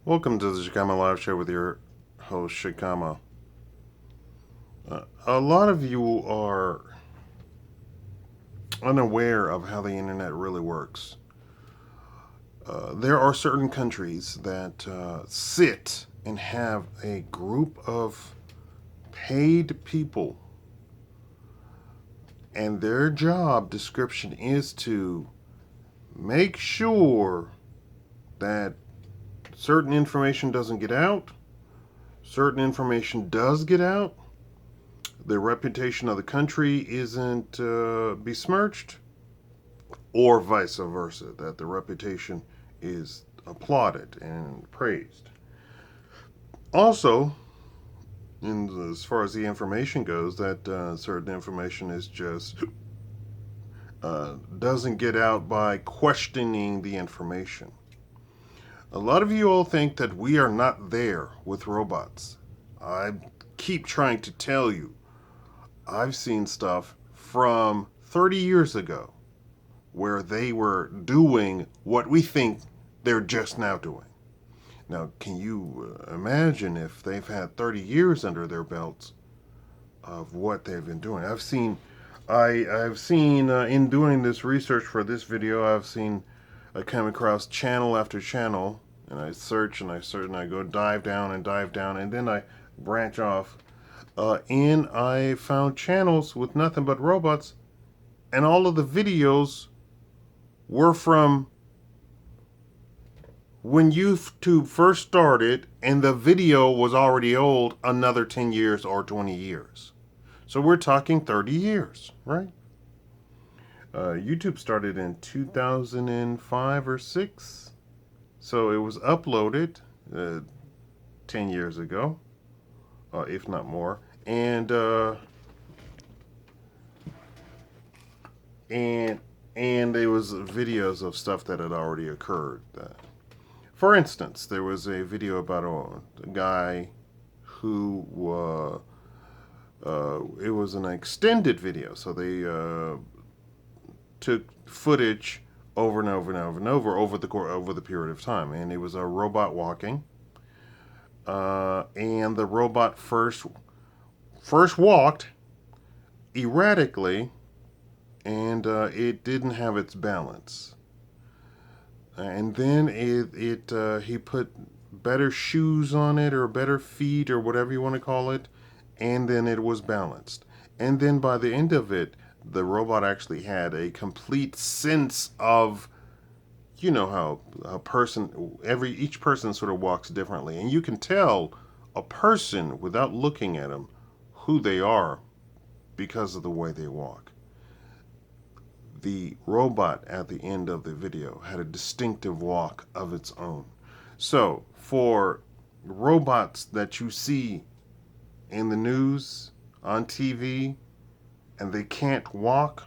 Welcome to the Shakaama Live Show with your host, Shakaama. A lot of you are unaware of how the internet really works. There are certain countries that sit and have a group of paid people, and their job description is to make sure that certain information doesn't get out, certain information does get out, the reputation of the country isn't besmirched, or vice versa, that the reputation is applauded and praised. Also, as far as the information goes, that certain information is just doesn't get out by questioning the information. A lot of you all think that we are not there with robots. I keep trying to tell you, I've seen stuff from 30 years ago where they were doing what we think they're just now doing. Now, can you imagine if they've had 30 years under their belts of what they've been doing? I've seen in doing this research for this video, I come across channel after channel, and I search and I search and I go dive down, and then I branch off. And I found channels with nothing but robots, and all of the videos were from when YouTube first started, and the video was already old another 10 years or 20 years. So we're talking 30 years, right? YouTube started in 2005 or 6. So it was uploaded 10 years ago, if not more. And there was videos of stuff that had already occurred. For instance, there was a video about a guy who it was an extended video, so they took footage over and over and over and over the period of time, and it was a robot walking, and the robot first walked erratically, and it didn't have its balance. And then he put better shoes on it, or better feet, or whatever you want to call it, and then it was balanced. And then by the end of it, the robot actually had a complete sense of, you know, how a person, each person sort of walks differently, and you can tell a person without looking at them who they are because of the way they walk. The robot at the end of the video had a distinctive walk of its own. So, for robots that you see in the news, on TV, and they can't walk,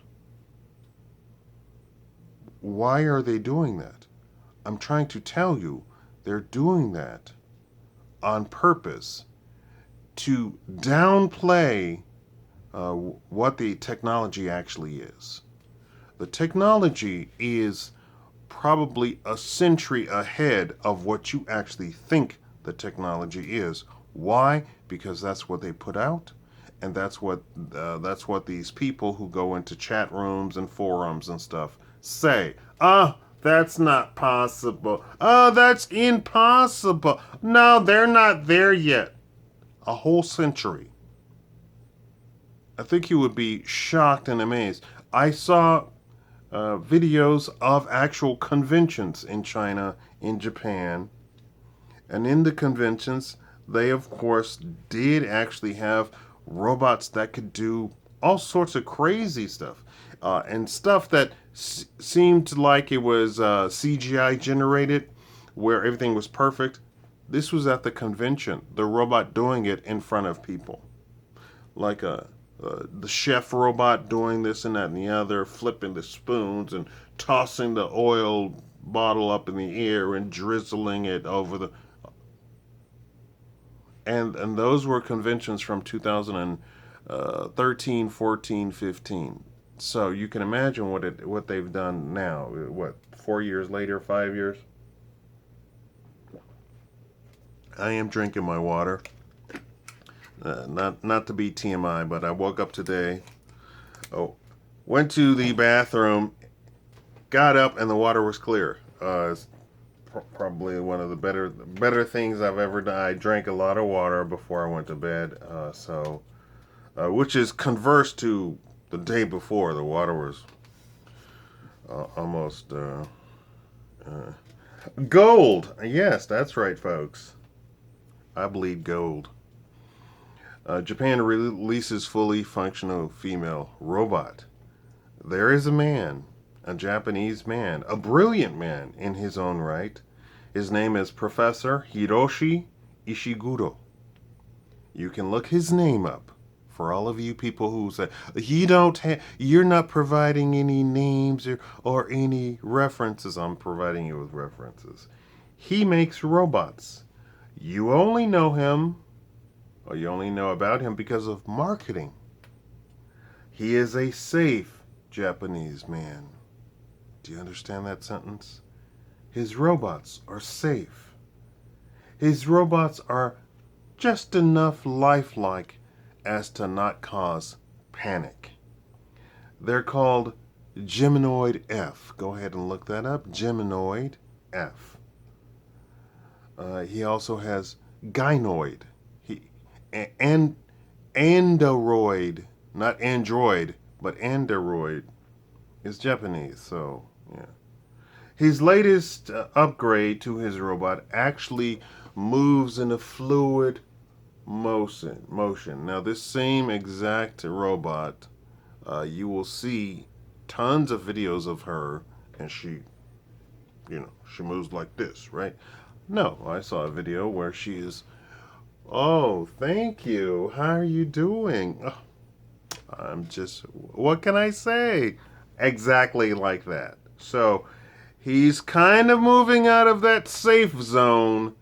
why are they doing that? I'm trying to tell you, they're doing that on purpose to downplay what the technology actually is. The technology is probably a century ahead of what you actually think the technology is. Why? Because that's what they put out, and that's what these people who go into chat rooms and forums and stuff say. That's not possible. That's impossible. No, they're not there yet. A whole century. I think you would be shocked and amazed. I saw videos of actual conventions in China, in Japan, and in the conventions, they of course did actually have robots that could do all sorts of crazy stuff, and stuff that seemed like it was CGI generated, where everything was perfect. This was at the convention, the robot doing it in front of people, like the chef robot doing this and that and the other, flipping the spoons and tossing the oil bottle up in the air and drizzling it over the. And those were conventions from 2013, 14, 15. So you can imagine what they've done now. What, 4 years later, 5 years? I am drinking my water. Not to be TMI, but I woke up today. Oh, went to the bathroom, got up, and the water was clear. It's probably one of the better things I've ever done. I drank a lot of water before I went to bed, which is converse to the day before. The water was almost gold. Yes, that's right, folks. I bleed gold. Japan releases fully functional female robot. There is a man, a Japanese man, a brilliant man in his own right. His name is Professor Hiroshi Ishiguro. You can look his name up for all of you people who say you're not providing any names or any references. I'm providing you with references. He makes robots. You only know him, or you only know about him because of marketing. He is a safe Japanese man. Do you understand that sentence? His robots are safe. His robots are just enough lifelike as to not cause panic. They're called Geminoid F. Go ahead and look that up. Geminoid F. He also has Gynoid. And Android, not Android, but Android is Japanese. So, yeah. His latest upgrade to his robot actually moves in a fluid motion. Now, this same exact robot, you will see tons of videos of her, and she moves like this, right? No, I saw a video where she is. Oh, thank you. How are you doing? Oh, what can I say? Exactly like that. So, he's kind of moving out of that safe zone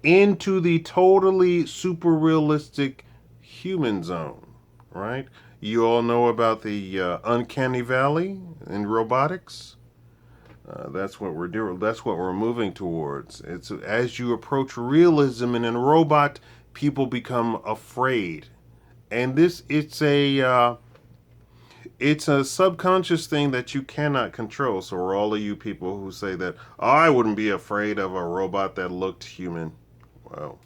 into the totally super realistic human zone, right? You all know about the uncanny valley in robotics. That's what we're doing. That's what we're moving towards. It's as you approach realism in a robot, people become afraid, and it's a subconscious thing that you cannot control. So, for all of you people who say that, oh, I wouldn't be afraid of a robot that looked human, well,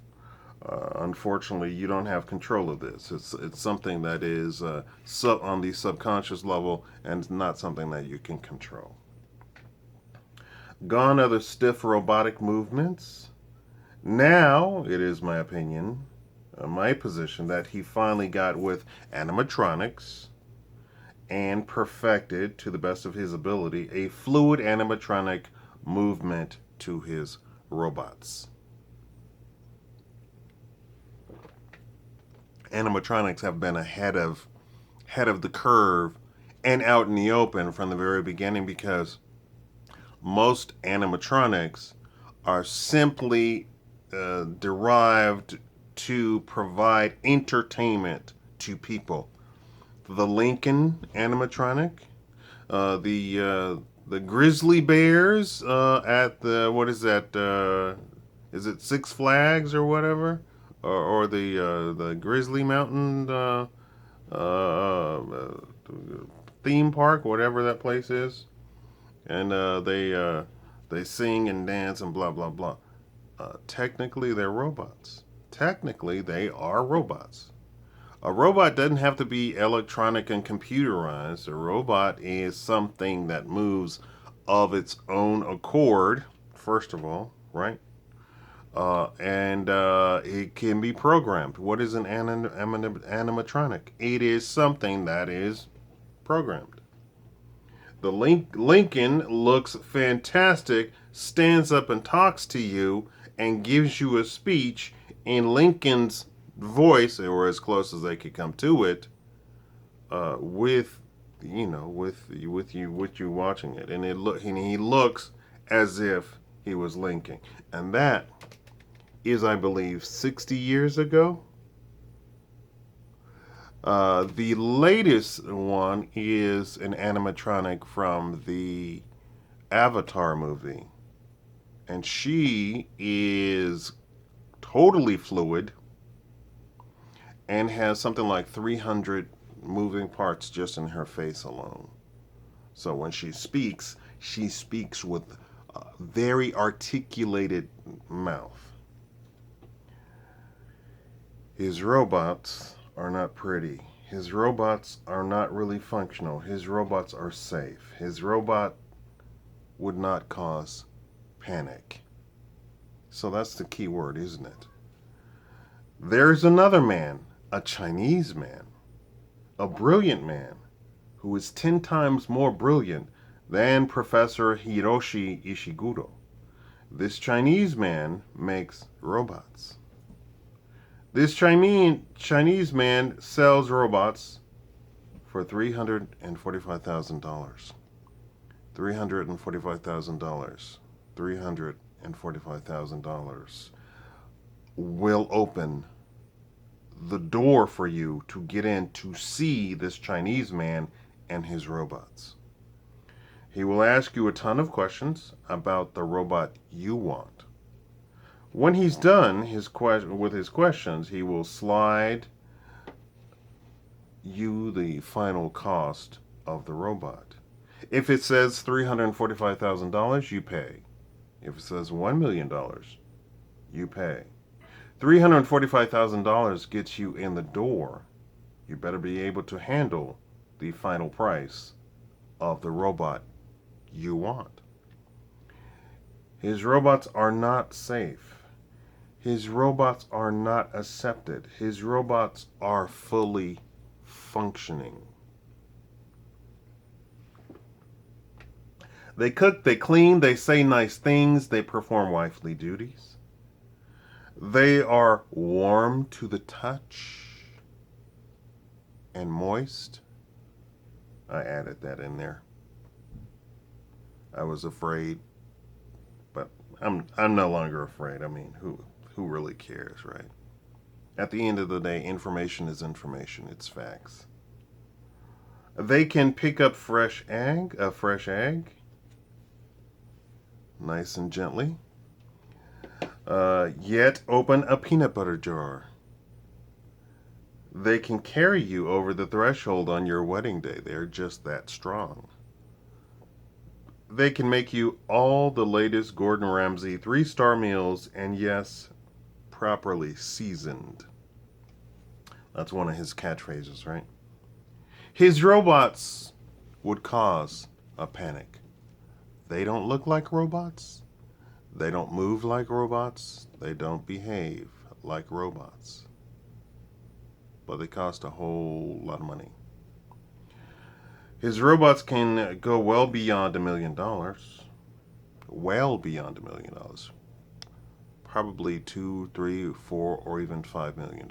unfortunately, you don't have control of this. It's something that is on the subconscious level, and it's not something that you can control. Gone are the stiff robotic movements. Now, it is my opinion, my position, that he finally got with animatronics and perfected, to the best of his ability, a fluid animatronic movement to his robots. Animatronics have been ahead of the curve and out in the open from the very beginning, because most animatronics are simply derived to provide entertainment to people. The Lincoln animatronic, the grizzly bears at the, what is that? Is it Six Flags or whatever, or the Grizzly Mountain theme park, whatever that place is, and they sing and dance and blah blah blah. Technically, they're robots. Technically, they are robots. A robot doesn't have to be electronic and computerized. A robot is something that moves of its own accord, first of all, right? And it can be programmed. What is an animatronic? It is something that is programmed. The Lincoln looks fantastic, stands up and talks to you, and gives you a speech in Lincoln's voice, or as close as they could come to it, with you watching it, and he looks as if he was Lincoln, and that is, I believe, 60 years ago. The latest one is an animatronic from the Avatar movie, and she is totally fluid and has something like 300 moving parts just in her face alone. So when she speaks with a very articulated mouth. His robots are not pretty. His robots are not really functional. His robots are safe. His robot would not cause panic. So that's the key word, isn't it? There's another man, a Chinese man, a brilliant man, who is 10 times more brilliant than Professor Hiroshi Ishiguro. This Chinese man makes robots. This Chinese man sells robots for $345,000. $345,000. $345,000 will open the door for you to get in to see this Chinese man and his robots. He will ask you a ton of questions about the robot you want. When he's done with his questions, he will slide you the final cost of the robot. If it says $345,000, you pay. If it says $1 million, you pay. $345,000 gets you in the door. You better be able to handle the final price of the robot you want. His robots are not safe. His robots are not accepted. His robots are fully functioning. They cook, they clean, they say nice things, they perform wifely duties. They are warm to the touch and moist. I added that in there. I was afraid, but I'm no longer afraid. I mean, who really cares, right? At the end of the day, information is information. It's facts. They can pick up a fresh egg, nice and gently. Yet open a peanut butter jar. They can carry you over the threshold on your wedding day. They're just that strong. They can make you all the latest Gordon Ramsay 3-star meals, and yes, properly seasoned. That's one of his catchphrases, right? His robots would cause a panic. They don't look like robots. They don't move like robots. They don't behave like robots. But they cost a whole lot of money. His robots can go well beyond $1 million. Well beyond $1 million. Probably $2, $3, $4, or even $5 million.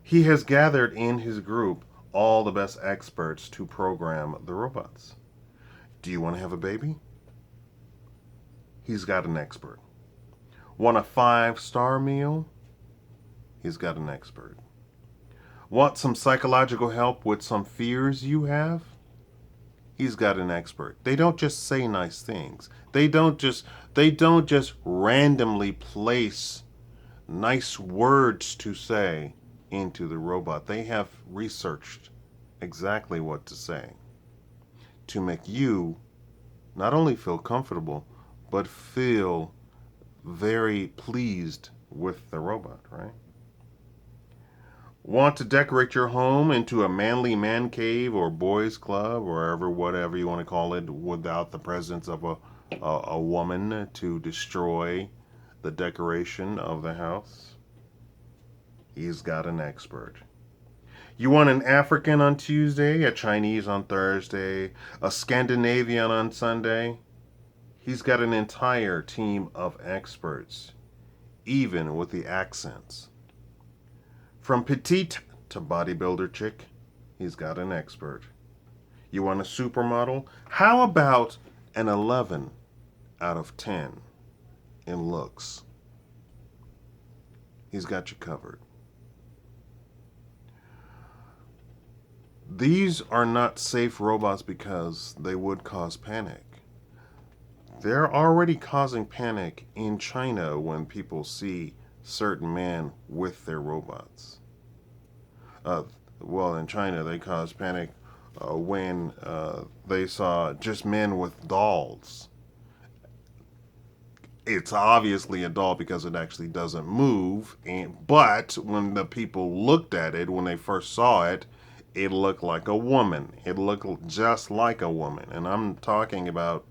He has gathered in his group all the best experts to program the robots. Do you want to have a baby? He's got an expert. Want a 5-star meal? He's got an expert. Want some psychological help with some fears you have? He's got an expert. They don't just say nice things. They don't just randomly place nice words to say into the robot. They have researched exactly what to say to make you not only feel comfortable, but feel very pleased with the robot, right? Want to decorate your home into a manly man cave or boys club, or whatever you want to call it, without the presence of a woman to destroy the decoration of the house? He's got an expert. You want an African on Tuesday, a Chinese on Thursday, a Scandinavian on Sunday? He's got an entire team of experts, even with the accents. From petite to bodybuilder chick, he's got an expert. You want a supermodel? How about an 11 out of 10 in looks? He's got you covered. These are not safe robots because they would cause panic. They're already causing panic in China when people see certain men with their robots. Uh, well, in China, they caused panic when they saw just men with dolls. It's obviously a doll because it actually doesn't move, but when the people looked at it, when they first saw it, it looked like a woman. It looked just like a woman, and I'm talking about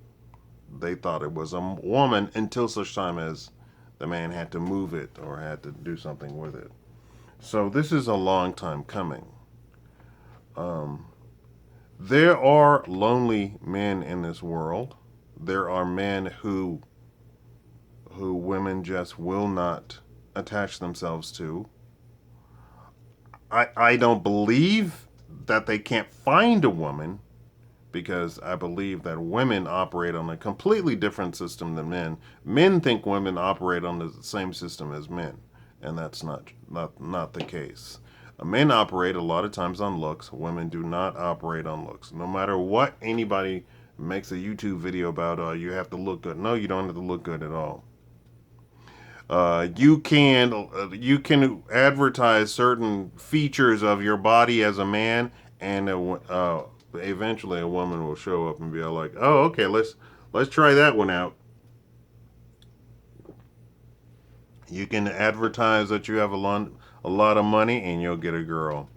they thought it was a woman until such time as the man had to move it or had to do something with it. So this is a long time coming. Um, there are lonely men in this world. There are men who women just will not attach themselves to. I don't believe that they can't find a woman because I believe that women operate on a completely different system than men. Men think women operate on the same system as men, and that's not the case. Men operate a lot of times on looks. Women do not operate on looks. No matter what anybody makes a YouTube video about, you have to look good. No, you don't have to look good at all. You can advertise certain features of your body as a man, and eventually a woman will show up and be like, "Oh, okay, let's try that one out." You can advertise that you have a lot of money, and you'll get a girl.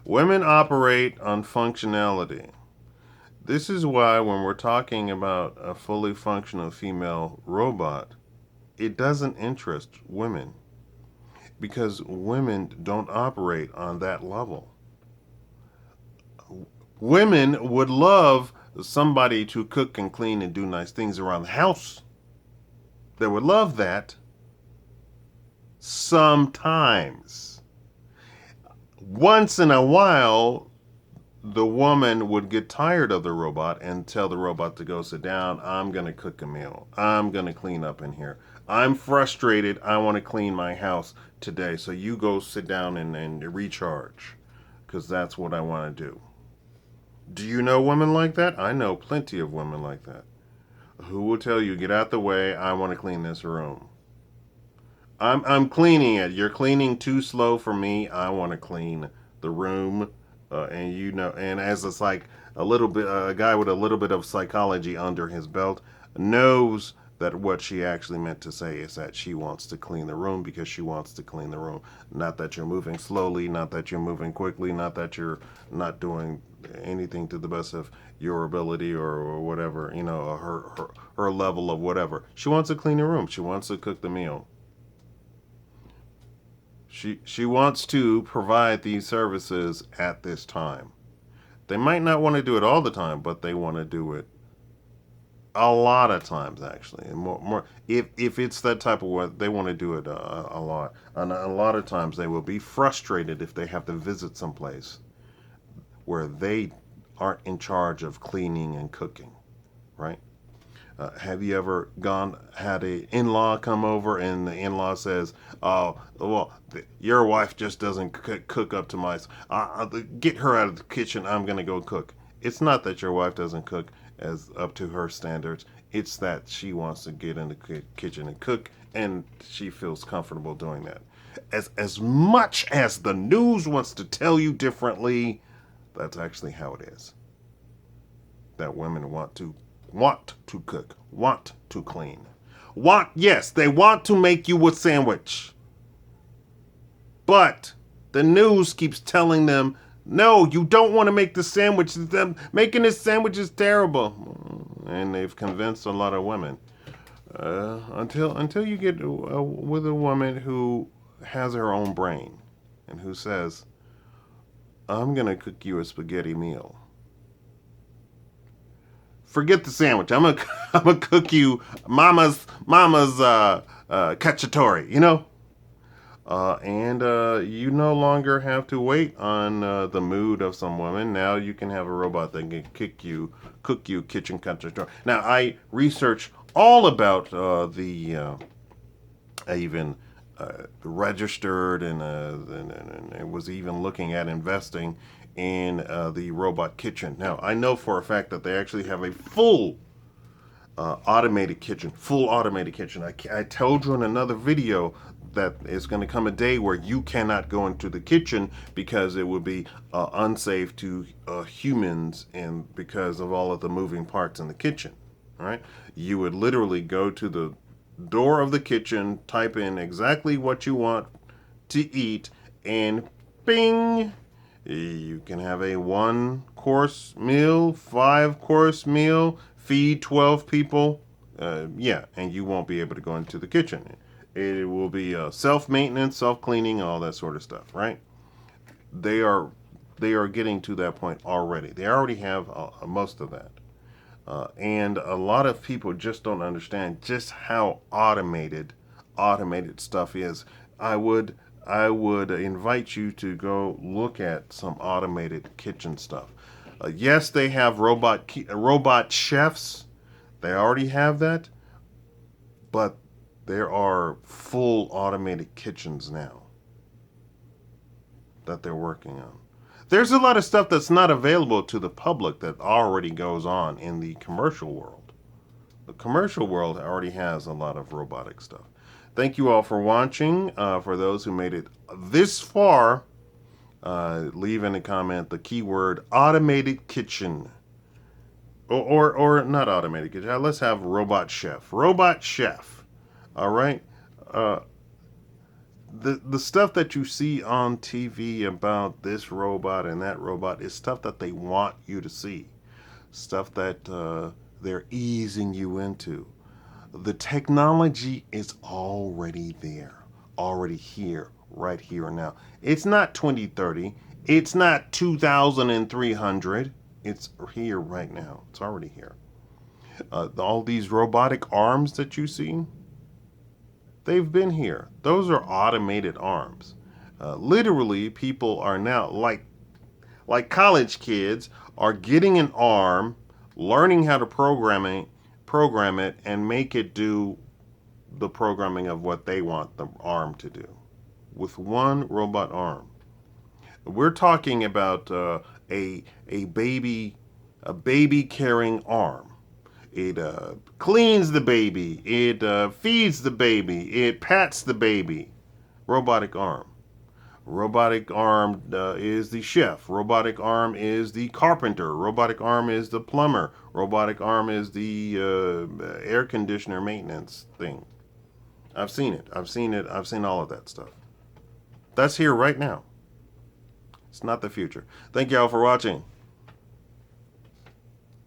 Women operate on functionality. This is why when we're talking about a fully functional female robot, it doesn't interest women because women don't operate on that level. Women would love somebody to cook and clean and do nice things around the house. They would love that sometimes. Once in a while, the woman would get tired of the robot and tell the robot to go sit down. I'm going to cook a meal. I'm going to clean up in here. I'm frustrated. I want to clean my house today. So you go sit down and recharge because that's what I want to do. Do you know women like that? I know plenty of women like that who will tell you, get out the way. I want to clean this room. I'm cleaning it. You're cleaning too slow for me. I want to clean the room. And as it's like a guy with a little bit of psychology under his belt knows that what she actually meant to say is that she wants to clean the room because she wants to clean the room. Not that you're moving slowly, not that you're moving quickly, not that you're not doing anything to the best of your ability or whatever, her level of whatever. She wants to clean the room. She wants to cook the meal. She wants to provide these services at this time. They might not want to do it all the time, but they want to do it a lot of times actually. And more if it's that type of work, they want to do it a lot. And a lot of times they will be frustrated if they have to visit someplace where they aren't in charge of cleaning and cooking, right? Have you ever had a in-law come over and the in-law says, "Oh, well, your wife just doesn't cook up to my. Get her out of the kitchen. I'm gonna go cook." It's not that your wife doesn't cook as up to her standards. It's that she wants to get in the kitchen and cook, and she feels comfortable doing that. As much as the news wants to tell you differently, that's actually how it is. That women want to cook, want to clean. Yes, they want to make you a sandwich. But the news keeps telling them, no, you don't want to make the sandwich. Making this sandwich is terrible. And they've convinced a lot of women. Until you get with a woman who has her own brain and who says, I'm going to cook you a spaghetti meal. Forget the sandwich. I'm gonna cook you mama's cacciatore, and you no longer have to wait on the mood of some woman. Now you can have a robot that can cook you kitchen cacciatore. Now I researched all about I even registered and was even looking at investing in the robot kitchen. Now, I know for a fact that they actually have a full automated kitchen. I told you in another video that it's going to come a day where you cannot go into the kitchen because it would be unsafe to humans, and because of all of the moving parts in the kitchen. All right, you would literally go to the door of the kitchen, type in exactly what you want to eat, and bing, you can have a 1 course meal, 5 course meal, feed 12 people. Yeah, and you won't be able to go into the kitchen. It will be self maintenance, self cleaning, all that sort of stuff, right? They are they are getting to that point already. They already have most of that. And a lot of people just don't understand just how automated stuff is. I would I would invite you to go look at some automated kitchen stuff. Yes, they have robot chefs. They already have that, but there are full automated kitchens now that they're working on. There's a lot of stuff that's not available to the public that already goes on in the commercial world. The commercial world already has a lot of robotic stuff. Thank you all for watching. For those who made it this far, leave in a comment the keyword automated kitchen. Or not automated kitchen. Let's have robot chef. Robot chef. All right. Uh, the stuff that you see on TV about this robot and that robot is stuff that they want you to see. Stuff that they're easing you into. The technology is already there, already here, right here and now. It's not 2030. It's not 2300. It's here right now. It's already here. All these robotic arms that you see, they've been here. Those are automated arms. Literally, people are now like college kids are getting an arm, learning how to program it, and make it do the programming of what they want the arm to do with one robot arm. We're talking about a baby carrying arm. It cleans the baby. It feeds the baby. It pats the baby. Robotic arm. Robotic arm is the chef. Robotic arm is the carpenter. Robotic arm is the plumber. Robotic arm is the air conditioner maintenance thing. I've seen it. I've seen it. I've seen all of that stuff. That's here right now. It's not the future. Thank y'all for watching.